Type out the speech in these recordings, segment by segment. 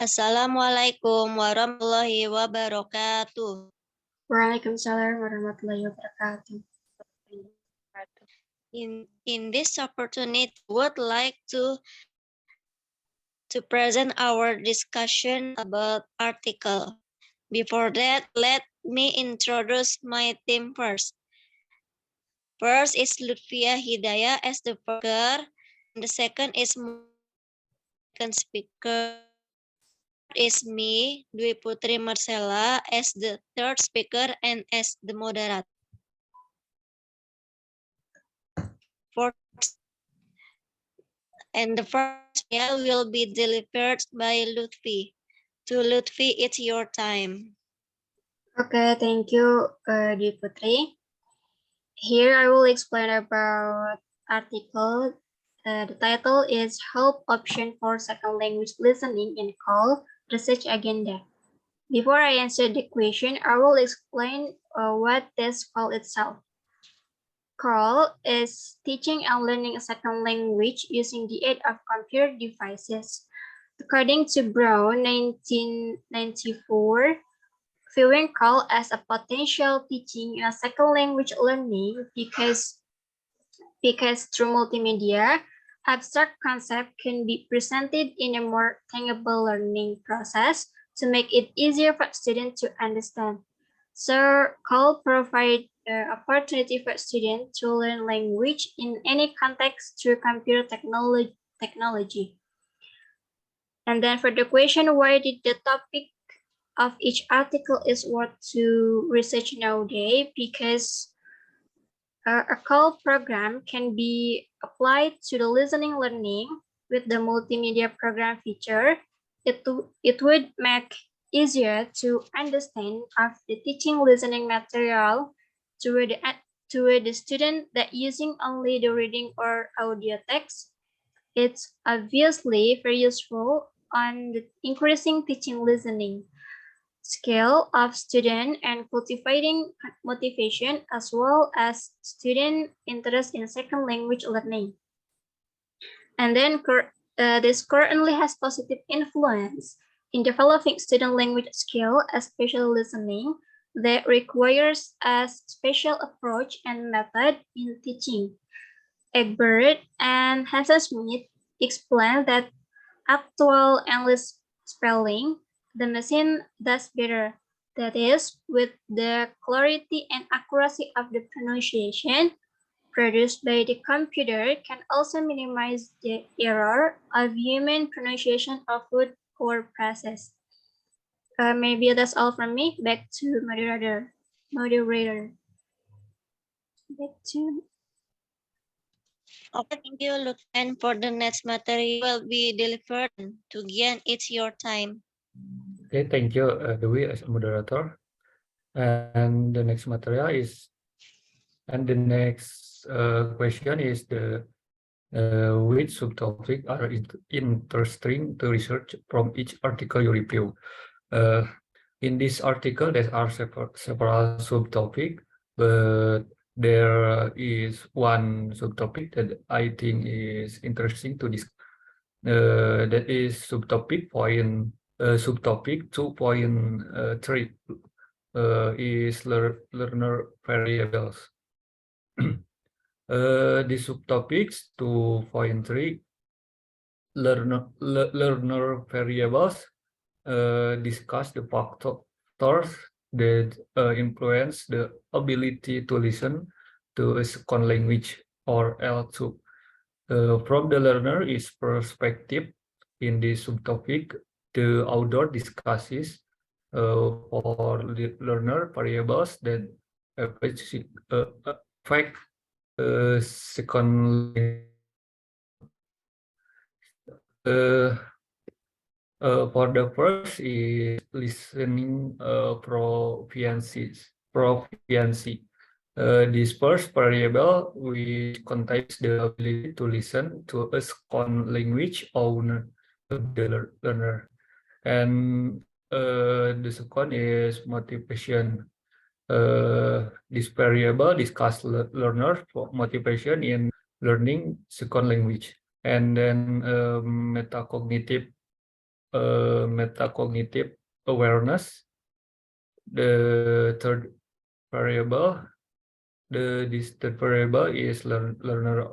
Assalamualaikum warahmatullahi wabarakatuh. Waalaikumsalam warahmatullahi wabarakatuh. In this opportunity, I would like to present our discussion about article. Before that, let me introduce my team first. First is Lutfiah Hidayah as the speaker. The second is second speaker. Is me, Dwi Putri Marcella, as the third speaker and as the moderator. And the first will be delivered by Lutfi. To Lutfi, it's your time. Okay, thank you, Dwi Putri. Here I will explain about article. The title is Help Option for Second Language Listening in Call Research Agenda. Before I answer the question, I will explain what this call itself. Call is teaching and learning a second language using the aid of computer devices. According to Brown, 1994, viewing call as a potential teaching a second language learning because through multimedia, abstract concept can be presented in a more tangible learning process to make it easier for students to understand. So call provide opportunity for students to learn language in any context through computer technology. And then for the question, why did the topic of each article is worth to research nowadays? Because a call program can be applied to the listening learning with the multimedia program feature. It would make easier to understand of the teaching listening material to the student that using only the reading or audio text. It's obviously very useful on the increasing teaching listening skill of student and cultivating motivation as well as student interest in second language learning. And then this currently has positive influence in developing student language skill, especially listening, that requires a special approach and method in teaching. Egbert and Hansen Smith explain that actual English spelling, the machine does better. That is, with the clarity and accuracy of the pronunciation produced by the computer can also minimize the error of human pronunciation of word or phrases. Maybe that's all from me. Back to moderator. Back to. Okay, thank you, Lutfi. And for the next material will be delivered to Ghian. It's your time. Okay, thank you, Dwi, as a moderator. And the next material is, and the next question is the which subtopic are interesting to research from each article you review. In this article, there are several subtopics, but there is one subtopic that I think is interesting to discuss. That is subtopic 2.3 is learner variables. The subtopics 2.3 learner variables discuss the factors that influence the ability to listen to a second language or L2. From the learner's perspective, in this subtopic, the author discusses for the learner variables that affect second for the first is listening proficiency. This first variable which contains the ability to listen to a second language owner of the learner, and the second is motivation. This variable discuss learner motivation in learning second language, and then metacognitive metacognitive awareness. The third variable, this third variable is learner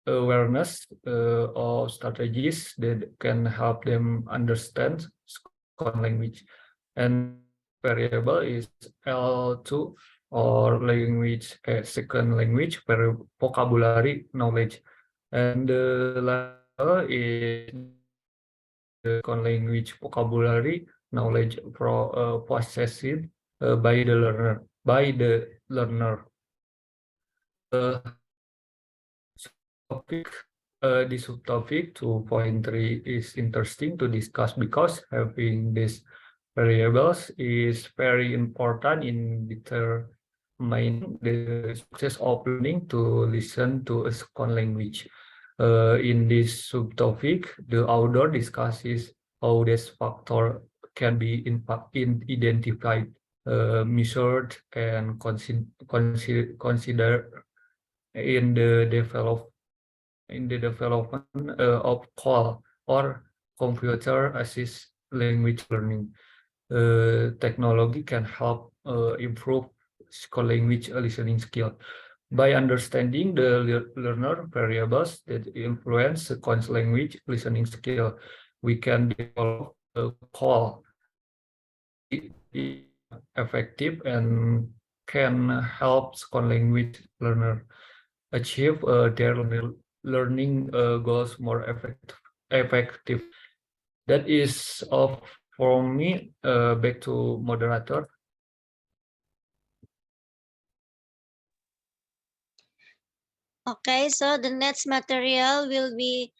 awareness of strategies that can help them understand second language. And the fourth variable is L2 or language second language vocabulary knowledge. And the last variable is the second language vocabulary knowledge possessed by the learner. Uh, Topic, the subtopic 2.3 is interesting to discuss because having these variables is very important in determining the success of learning to listen to a second language. In this subtopic, the author discusses how this factor can be identified, measured, and considered in the development of CAL or computer assisted language learning. Technology can help improve language listening skill. By understanding the learner variables that influence the language listening skill, we can develop a CAL effective and can help language learner achieve their learning goals more effective. That is all from me. Back to moderator. Okay, so the next material will be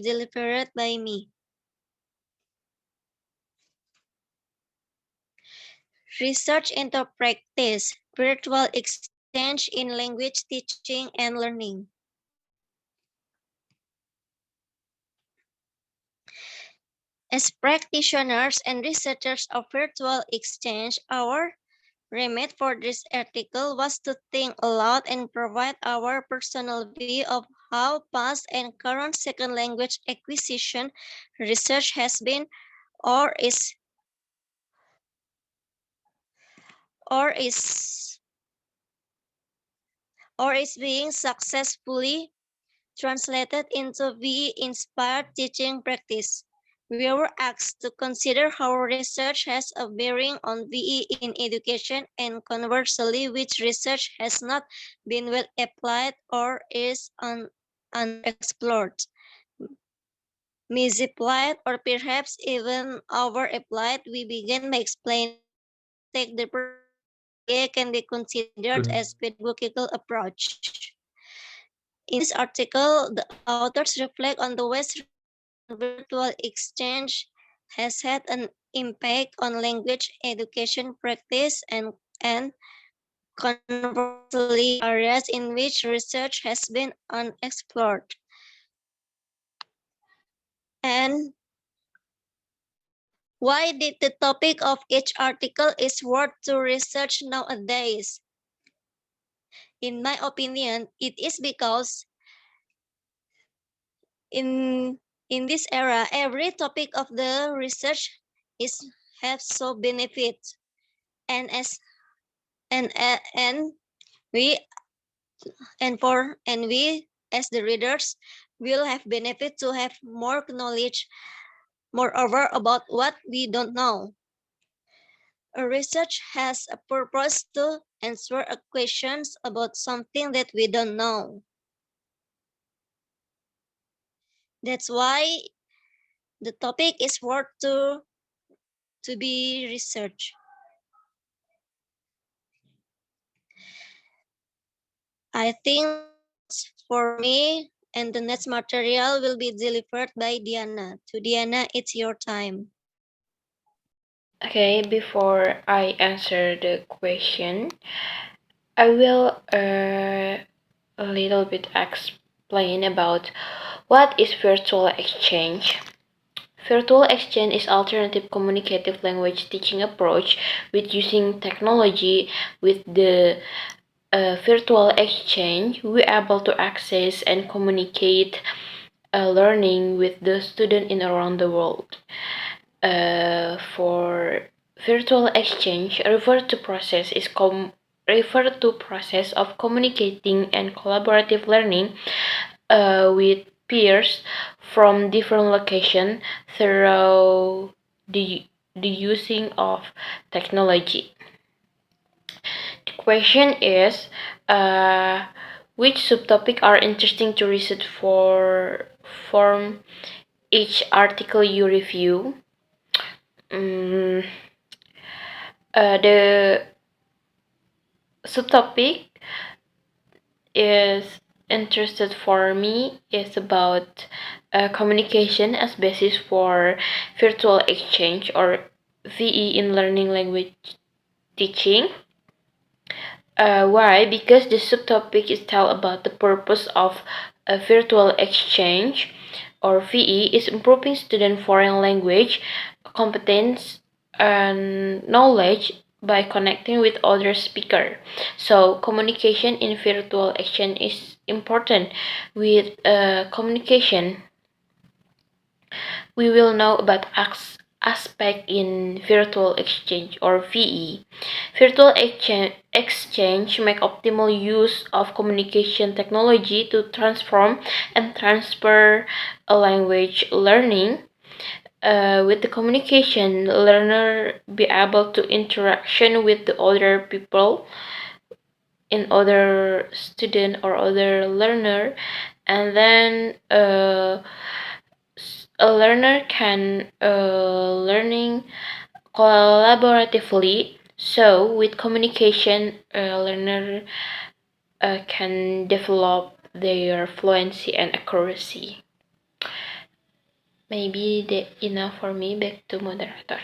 delivered by me. Research into practice, virtual exchange in language teaching and learning. As practitioners and researchers of virtual exchange, our remit for this article was to think aloud and provide our personal view of how past and current second language acquisition research has been or is being successfully translated into VE-inspired teaching practice. We were asked to consider how research has a bearing on VE in education and conversely which research has not been well applied or is underexplored, misapplied, or perhaps even overapplied. We begin by explaining how to take the purpose of VE can be considered as pedagogical approach. In this article, the authors reflect on the ways research on virtual exchange has had an impact on language education practice and conversely areas in which research has been unexplored. And why did the topic of each article is worth to research nowadays? In my opinion, it is because in this era, every topic of the research is have so benefits, and as and we we as the readers will have benefit to have more knowledge, moreover, about what we don't know. A research has a purpose to answer a questions about something that we don't know. That's why the topic is worth to be researched. I think that's for me, and the next material will be delivered by Diana. To Diana, it's your time. Okay, before I answer the question, I will a little bit explain about what is virtual exchange. Virtual exchange is alternative communicative language teaching approach with using technology with the virtual exchange, we are able to access and communicate learning with the student in around the world. For virtual exchange, refer to process of communicating and collaborative learning with peers from different locations through the using of technology. The question is, which subtopic are interesting to research for form each article you review? The subtopic is interested for me is about communication as basis for virtual exchange or VE in learning language teaching. Why? Because the subtopic is tell about the purpose of a virtual exchange or VE is improving student foreign language competence and knowledge by connecting with other speaker. So communication in virtual exchange is important. With communication, we will know about aspect in virtual exchange or VE. Virtual exchange make optimal use of communication technology to transform and transfer a language learning. With the communication, learner be able to interaction with the other people in other student or other learner, and then a learner can learning collaboratively. So with communication, a learner can develop their fluency and accuracy. Maybe enough for me. Back to moderator.